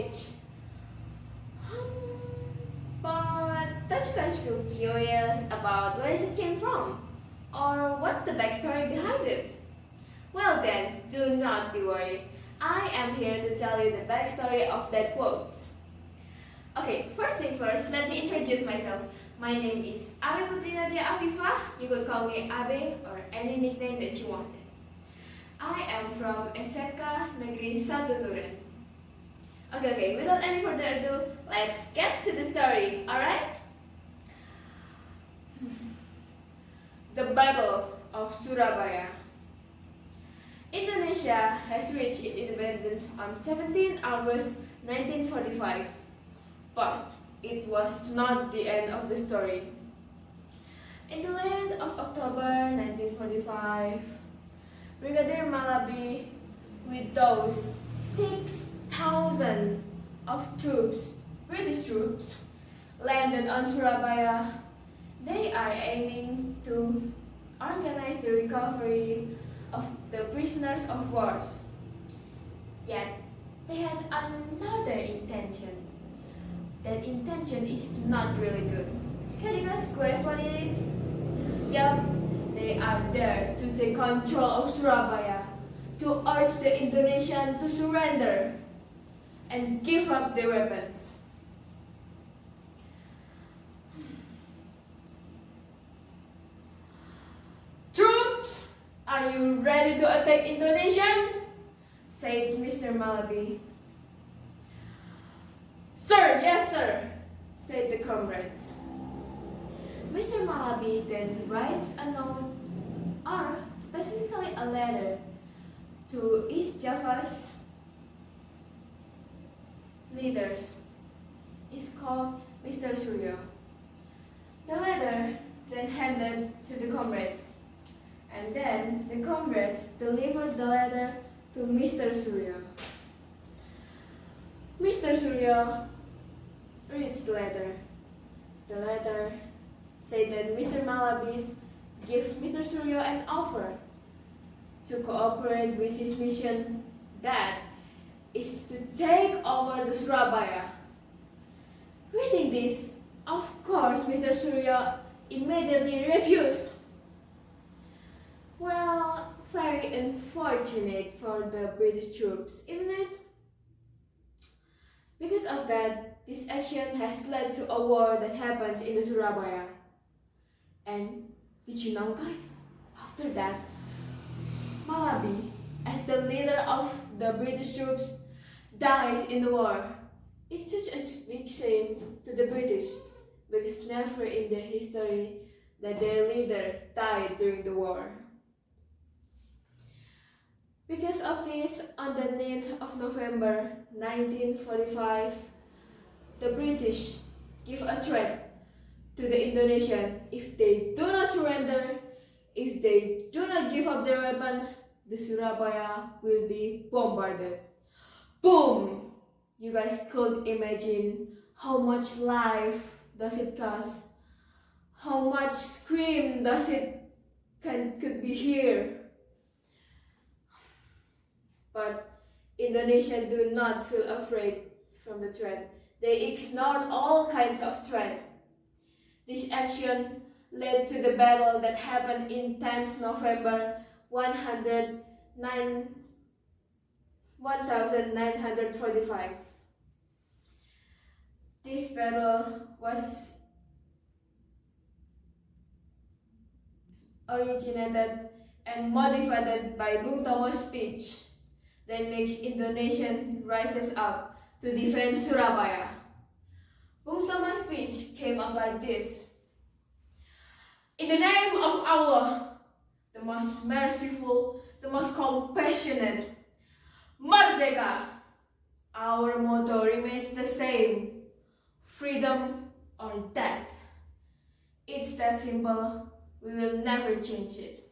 speech. But don't you guys feel curious about where it came from? Or what's the backstory behind it? Well then, do not be worried. I am here to tell you the backstory of that quote. Okay, first thing first, let me introduce myself. My name is ABE PUTRI NADYA Afifah. You could call me ABE or any nickname that you wanted. I am from SMK Negeri 1 TUREN. Okay, without any further ado, let's get to the story, alright? The Battle of Surabaya. Indonesia has reached its independence on 17 August 1945, but it was not the end of the story. In the land of October 1945, Brigadier Malabi, with those 6,000 of troops, British troops, landed on Surabaya. They are aiming to organize the recovery of the prisoners of war. Yet, they had another intention. That intention is not really good. Can you guys guess what it is? Yup, they are there to take control of Surabaya, to urge the Indonesians to surrender and give up their weapons. Troops, are you ready to attack Indonesia? Said Mr. Malabi. Sir, yes sir, said the comrades. Mr. Malabi then writes a note, or specifically a letter, to East Java's leaders. It's called Mr. Suryo. The letter then handed to the comrades, and then the comrades delivered the letter to Mr. Suryo. Mr. Suryo reads the letter. The letter said that Mr. Malabis gave Mr. Suryo an offer to cooperate with his mission, that is to take over the Surabaya. Reading this, of course, Mr. Suryo immediately refused. Well, very unfortunate for the British troops, isn't it? Because of that, this action has led to a war that happens in the Surabaya. And did you know, guys? After that, Malabi, as the leader of the British troops, dies in the war. It's such a big shame to the British, because never in their history that their leader died during the war. Because of this, on the 9th of November 1945, the British give a threat to the Indonesians. If they do not surrender, if they do not give up their weapons, the Surabaya will be bombarded. Boom! You guys could imagine how much life does it cost? How much scream does it could be here? But Indonesians do not feel afraid from the threat. They ignored all kinds of threat. This action led to the battle that happened in 10th November 1945. This battle was originated and modified by Bung Tomo's speech that makes Indonesian rises up to defend Surabaya. Bung Tomo's speech came up like this: in the name of Allah, the most merciful, the most compassionate, Merdeka, our motto remains the same: freedom or death. It's that simple, we will never change it.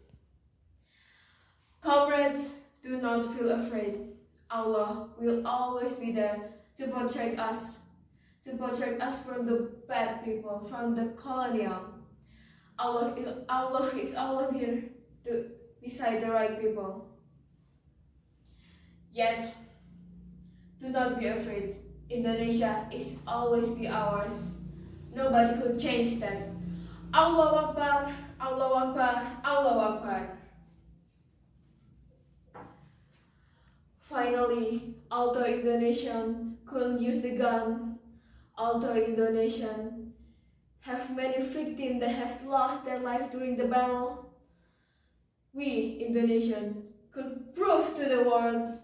Comrades, do not feel afraid. Allah will always be there to protect us from the bad people, from the colonial. Allah is always here to beside the right people. Yet, do not be afraid. Indonesia is always be ours. Nobody could change that. Allahu Akbar, Allahu Akbar, Allahu Akbar. Finally, although Indonesian couldn't use the gun, although Indonesian have many victims that has lost their life during the battle, we Indonesian could prove to the world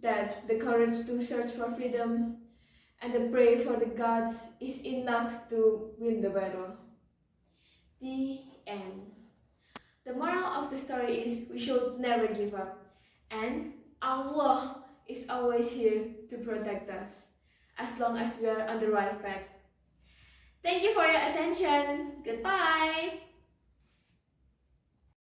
that the courage to search for freedom and the pray for the gods is enough to win the battle. The end. The moral of the story is we should never give up, and Allah is always here to protect us as long as we are on the right path. Thank you for your attention. Goodbye.